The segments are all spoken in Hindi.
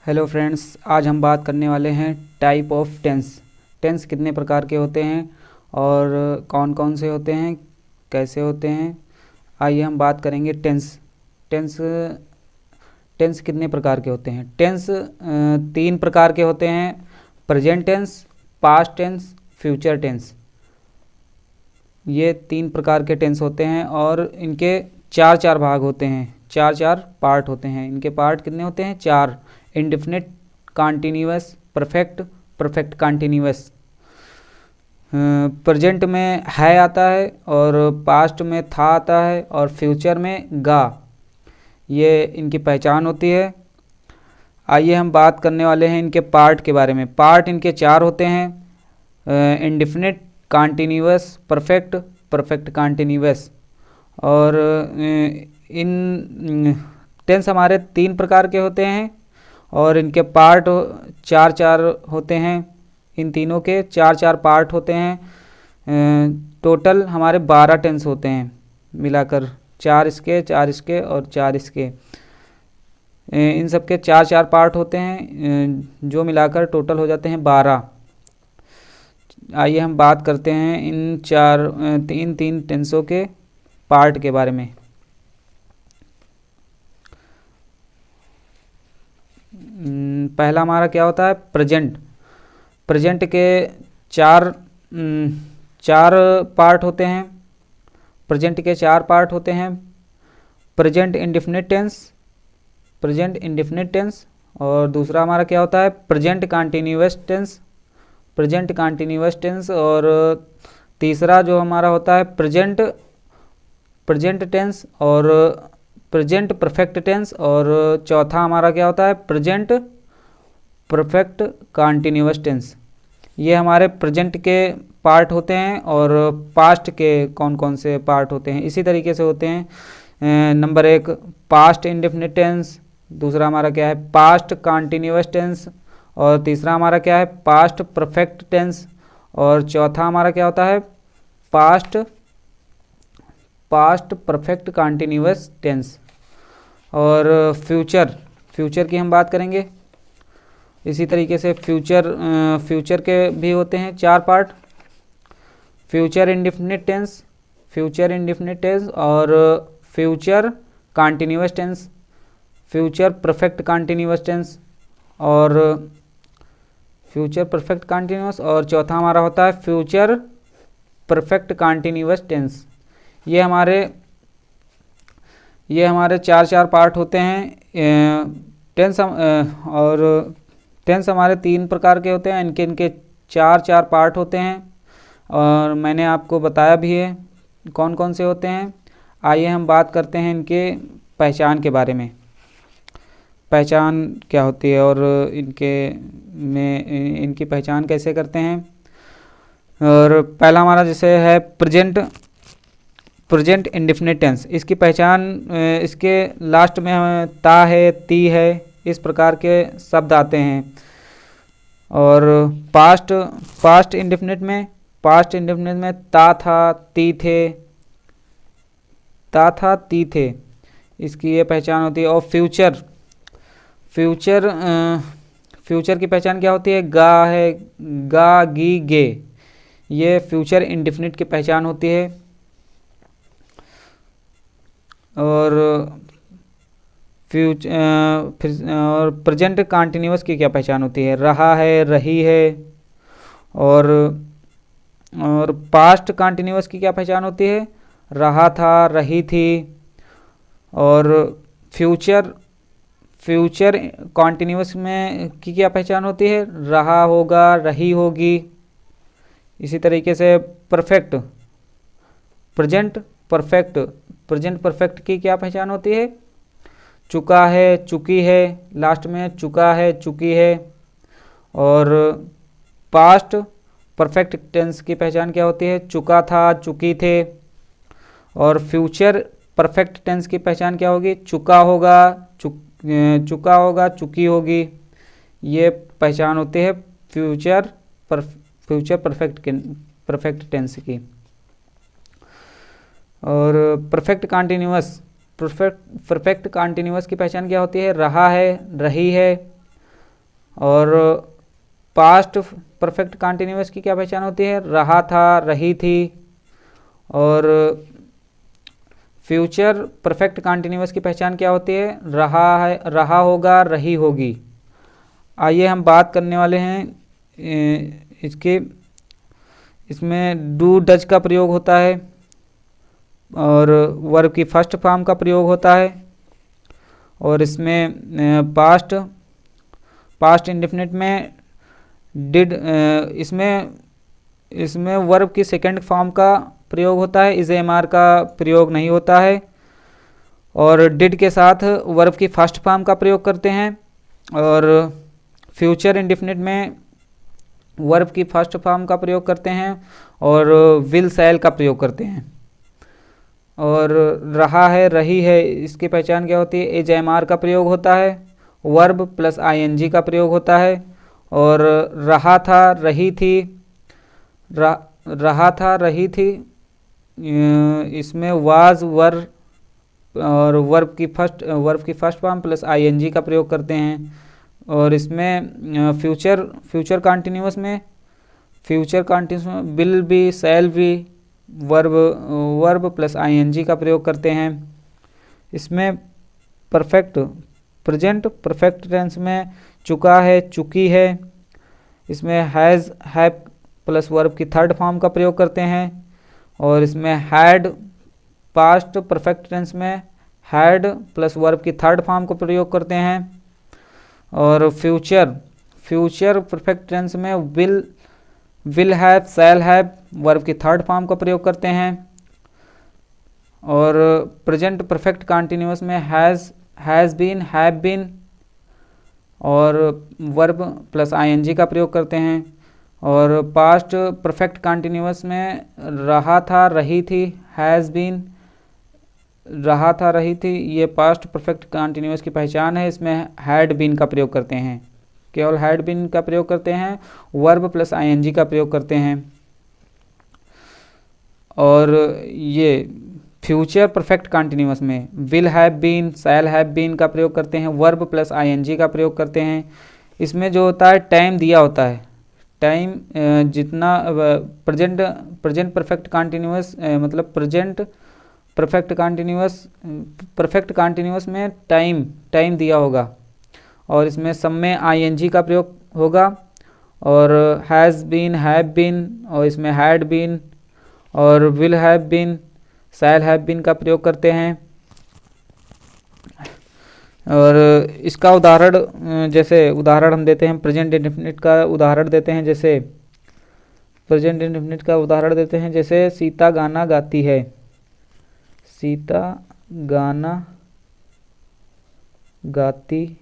हेलो फ्रेंड्स, आज हम बात करने वाले हैं टाइप ऑफ टेंस। टेंस कितने प्रकार के होते हैं और कौन कौन से होते हैं, कैसे होते हैं। आइए हम बात करेंगे टेंस। टेंस टेंस कितने प्रकार के होते हैं। टेंस तीन प्रकार के होते हैं: present tense, past tense, future tense. ये तीन प्रकार के टेंस होते हैं और इनके चार चार भाग होते हैं, चार चार पार्ट होते हैं। इनके पार्ट कितने होते हैं? चार। Indefinite, continuous, perfect, perfect continuous. Present में है आता है और पास्ट में था आता है और फ्यूचर में गा। ये इनकी पहचान होती है। आइए हम बात करने वाले हैं इनके पार्ट के बारे में। पार्ट इनके चार होते हैं: indefinite, continuous, perfect, perfect continuous. और इन टेंस हमारे तीन प्रकार के होते हैं और इनके पार्ट चार चार होते हैं। इन तीनों के चार चार पार्ट होते हैं। टोटल हमारे 12 टेंस होते हैं मिलाकर, चार इसके और चार इसके। इन सब के चार चार पार्ट होते हैं, जो मिलाकर टोटल हो जाते हैं 12। आइए हम बात करते हैं इन तीन तीन टेंसों के पार्ट के बारे में। पहला हमारा क्या होता है? प्रेजेंट। प्रेजेंट के चार पार्ट होते हैं। प्रेजेंट के चार पार्ट होते हैं: present indefinite tense, present indefinite tense. और दूसरा हमारा क्या होता है? Present continuous tense, present continuous tense. और तीसरा जो हमारा होता है प्रेजेंट टेंस और प्रेजेंट परफेक्ट टेंस। और चौथा हमारा क्या होता है? Present perfect continuous tense. ये हमारे प्रेजेंट के पार्ट होते हैं। और पास्ट के कौन कौन से पार्ट होते हैं इसी तरीके से होते हैं। नंबर 1 पास्ट इंडेफिनिट टेंस, दूसरा हमारा क्या है? Past continuous tense. और तीसरा हमारा क्या है? Past perfect tense. और चौथा हमारा क्या होता है? Past perfect continuous tense. और फ्यूचर की हम बात करेंगे। इसी तरीके से फ्यूचर के भी होते हैं चार part: future indefinite tense, future indefinite tense और future continuous tense, future perfect continuous tense और फ्यूचर परफेक्ट कॉन्टिन्यूअस। और चौथा हमारा होता है फ्यूचर परफेक्ट कॉन्टिन्यूअस टेंस। ये हमारे चार चार पार्ट होते हैं। और टेंस हमारे तीन प्रकार के होते हैं। इनके चार चार पार्ट होते हैं और मैंने आपको बताया भी है कौन कौन से होते हैं। आइए हम बात करते हैं इनके पहचान के बारे में। पहचान क्या होती है और इनकी पहचान कैसे करते हैं। और पहला हमारा जैसे है प्रेजेंट इंडेफिनिट टेंस। इसकी पहचान इसके लास्ट में ता है, ती है, इस प्रकार के शब्द आते हैं। और पास्ट इंडेफिनिट में ता था, ती थे, इसकी ये पहचान होती है। और फ्यूचर की पहचान क्या होती है? गा है, गा, गी, गे। ये फ्यूचर इंडेफिनिट की पहचान होती है। और और प्रेजेंट कॉन्टिन्यूअस की क्या पहचान होती है? रहा है, रही है। और पास्ट कॉन्टिन्यूअस की क्या पहचान होती है? रहा था, रही थी। और फ्यूचर कॉन्टिन्यूअस में की क्या पहचान होती है? रहा होगा, रही होगी। इसी तरीके से प्रेजेंट परफेक्ट की क्या पहचान होती है? चुका है, चुकी है, लास्ट में चुका है, चुकी है। और पास्ट परफेक्ट टेंस की पहचान क्या होती है? चुका था, चुकी थे। और फ्यूचर परफेक्ट टेंस की पहचान क्या होगी? चुका होगा, चुकी होगी। ये पहचान होती है फ्यूचर परफेक्ट टेंस की। और परफेक्ट कॉन्टिन्यूअस की पहचान क्या होती है? रहा है, रही है। और पास्ट परफेक्ट कंटिन्यूअस की क्या पहचान होती है? रहा था, रही थी। और फ्यूचर परफेक्ट कंटिन्यूअस की पहचान क्या होती है? रहा है, रहा होगा, रही होगी। आइए हम बात करने वाले हैं इसके। इसमें डू डज का प्रयोग होता है और वर्ब की फर्स्ट फॉर्म का प्रयोग होता है। और इसमें पास्ट इंडेफिनिट में डिड, इसमें वर्ब की सेकंड फॉर्म का प्रयोग होता है, इज एम आर का प्रयोग नहीं होता है। और डिड के साथ वर्ब की फर्स्ट फॉर्म का प्रयोग करते हैं। और फ्यूचर इंडेफिनिट में वर्ब की फर्स्ट फॉर्म का प्रयोग करते हैं और विल शैल का प्रयोग करते हैं। और रहा है, रही है, इसकी पहचान क्या होती है? एज एम आर का प्रयोग होता है, वर्ब प्लस आईएनजी का प्रयोग होता है। और रहा था, रही थी, रहा था, रही थी, इसमें वाज, वर और वर्ब की फर्स्ट फॉर्म प्लस आईएनजी का प्रयोग करते हैं। और इसमें फ्यूचर कंटिन्यूअस में विल भी, शैल भी, वर्ब प्लस आईएनजी का प्रयोग करते हैं। इसमें प्रेजेंट परफेक्ट टेंस में चुका है, चुकी है, इसमें हैज़, हैव प्लस वर्ब की थर्ड फॉर्म का प्रयोग करते हैं। और इसमें हैड पास्ट परफेक्ट टेंस में हैड प्लस वर्ब की थर्ड फॉर्म को प्रयोग करते हैं। और फ्यूचर परफेक्ट टेंस में will have, shall have, verb की थर्ड फॉर्म का प्रयोग करते हैं। और प्रेजेंट परफेक्ट कंटिन्यूअस में हैज़ बीन, हैव बीन और वर्ब प्लस आईएनजी का प्रयोग करते हैं। और पास्ट परफेक्ट कंटिन्यूअस में रहा था, रही थी, हैज़ बीन, रहा था, रही थी, ये पास्ट परफेक्ट कंटिन्यूअस की पहचान है। इसमें हैड बीन का प्रयोग करते हैं, केवल हैड बीन का प्रयोग करते हैं, वर्ब प्लस आईएनजी का प्रयोग करते हैं। और ये फ्यूचर परफेक्ट कंटिन्यूअस में will have been, shall have been का प्रयोग करते हैं, वर्ब प्लस आईएनजी का प्रयोग करते हैं। इसमें जो होता है टाइम दिया होता है, टाइम जितना प्रेजेंट परफेक्ट कंटिन्यूअस मतलब प्रेजेंट परफेक्ट कंटिन्यूअस में टाइम दिया होगा और इसमें सब में आईएनजी का प्रयोग होगा। और हैज़ बीन, हैव बीन और इसमें हैड बीन और will have been, shall have been का प्रयोग करते हैं। और इसका उदाहरण, जैसे उदाहरण हम देते हैं प्रेजेंट इंडेफिनिट का उदाहरण देते हैं, जैसे प्रेजेंट इंडेफिनिट का उदाहरण देते हैं, जैसे सीता गाना गाती है, सीता गाना गाती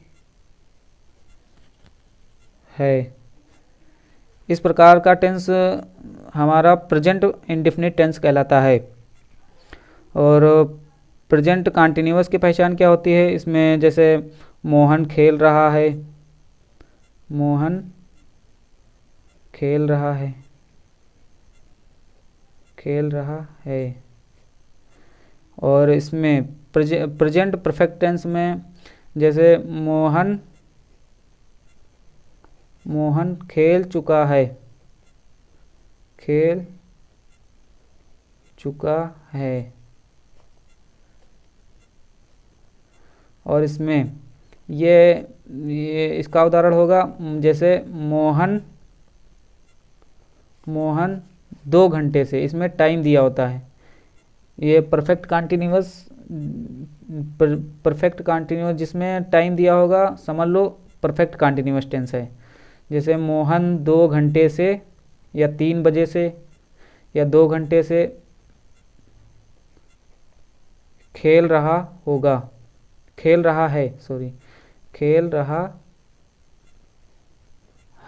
है। इस प्रकार का टेंस हमारा प्रेजेंट इंडेफिनिट टेंस कहलाता है। और प्रेजेंट कंटिन्यूअस की पहचान क्या होती है? इसमें जैसे मोहन खेल रहा है, मोहन खेल रहा है, खेल रहा है। और इसमें प्रेजेंट परफेक्ट टेंस में जैसे मोहन खेल चुका है, खेल चुका है। और इसमें ये इसका उदाहरण होगा, जैसे मोहन 2 घंटे से, इसमें टाइम दिया होता है। ये परफेक्ट कंटिन्यूअस जिसमें टाइम दिया होगा, समझ लो परफेक्ट कंटिन्यूअस टेंस है। जैसे मोहन 2 घंटे से या 3 बजे से या 2 घंटे से खेल रहा होगा, खेल रहा है, सॉरी, खेल रहा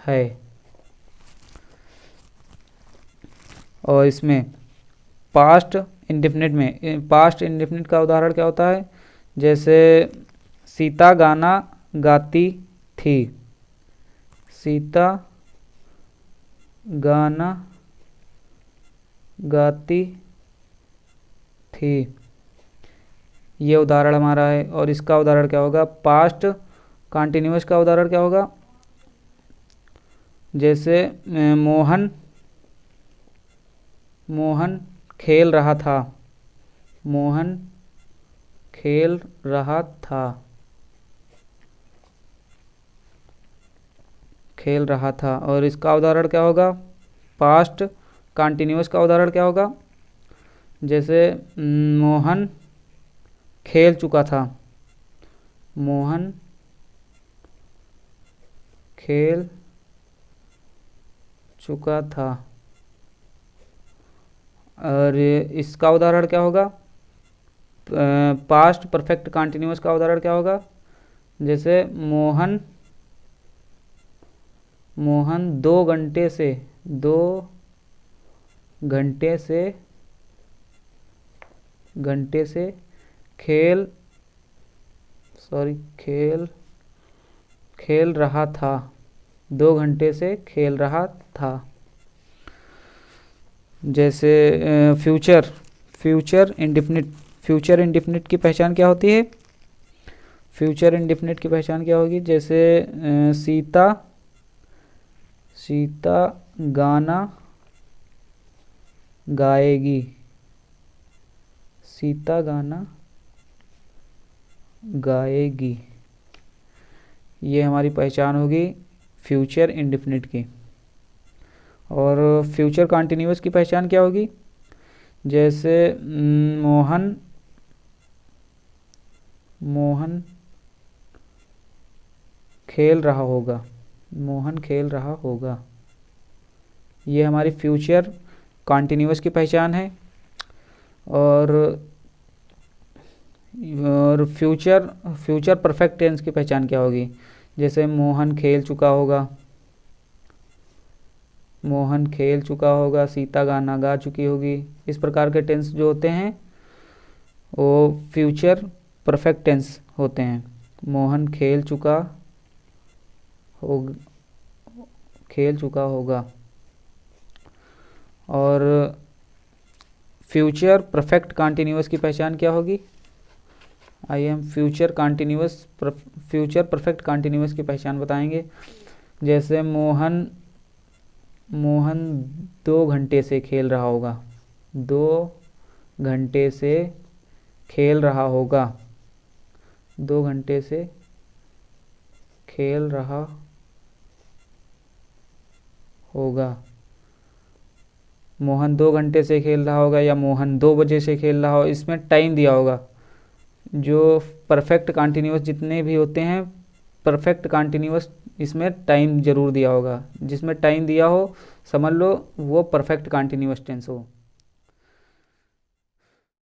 है। और इसमें पास्ट इंडेफिनिट का उदाहरण क्या होता है? जैसे सीता गाना गाती थी, सीता गाना गाती थी, ये उदाहरण हमारा है। और इसका उदाहरण क्या होगा? पास्ट कंटिन्यूअस का उदाहरण क्या होगा? जैसे मोहन मोहन खेल रहा था, मोहन खेल रहा था, खेल रहा था। और इसका उदाहरण क्या होगा? पास्ट कंटिन्यूअस का उदाहरण क्या होगा? जैसे मोहन खेल चुका था, मोहन खेल चुका था। और इसका उदाहरण क्या होगा? पास्ट परफेक्ट कंटिन्यूअस का उदाहरण क्या होगा? जैसे मोहन 2 घंटे से खेल रहा था, 2 घंटे से खेल रहा था। जैसे फ्यूचर इंडेफिनिट की पहचान क्या होती है? फ्यूचर इंडेफिनिट की पहचान क्या होगी? जैसे सीता गाना गाएगी, सीता गाना गाएगी। ये हमारी पहचान होगी फ्यूचर इंडेफिनिट की। और फ्यूचर कंटिन्यूअस की पहचान क्या होगी? जैसे मोहन खेल रहा होगा, मोहन खेल रहा होगा। ये हमारी फ्यूचर कंटिन्यूअस की पहचान है। और फ्यूचर परफेक्ट टेंस की पहचान क्या होगी? जैसे मोहन खेल चुका होगा, मोहन खेल चुका होगा, सीता गाना गा चुकी होगी। इस प्रकार के टेंस जो होते हैं वो फ्यूचर परफेक्ट टेंस होते हैं। मोहन खेल चुका होगा। और फ्यूचर परफेक्ट कंटिन्यूअस की पहचान क्या होगी? फ्यूचर परफेक्ट कंटिन्यूअस की पहचान बताएंगे। जैसे मोहन 2 घंटे से खेल रहा होगा, 2 घंटे से खेल रहा होगा, 2 घंटे से खेल रहा होगा। मोहन 2 घंटे से खेल रहा होगा या मोहन 2 बजे से खेल रहा हो, इसमें टाइम दिया होगा। जो परफेक्ट कंटिन्यूअस जितने भी होते हैं, परफेक्ट कंटिन्यूअस इसमें टाइम ज़रूर दिया होगा। जिसमें टाइम दिया हो समझ लो वो परफेक्ट कंटिन्यूअस टेंस हो।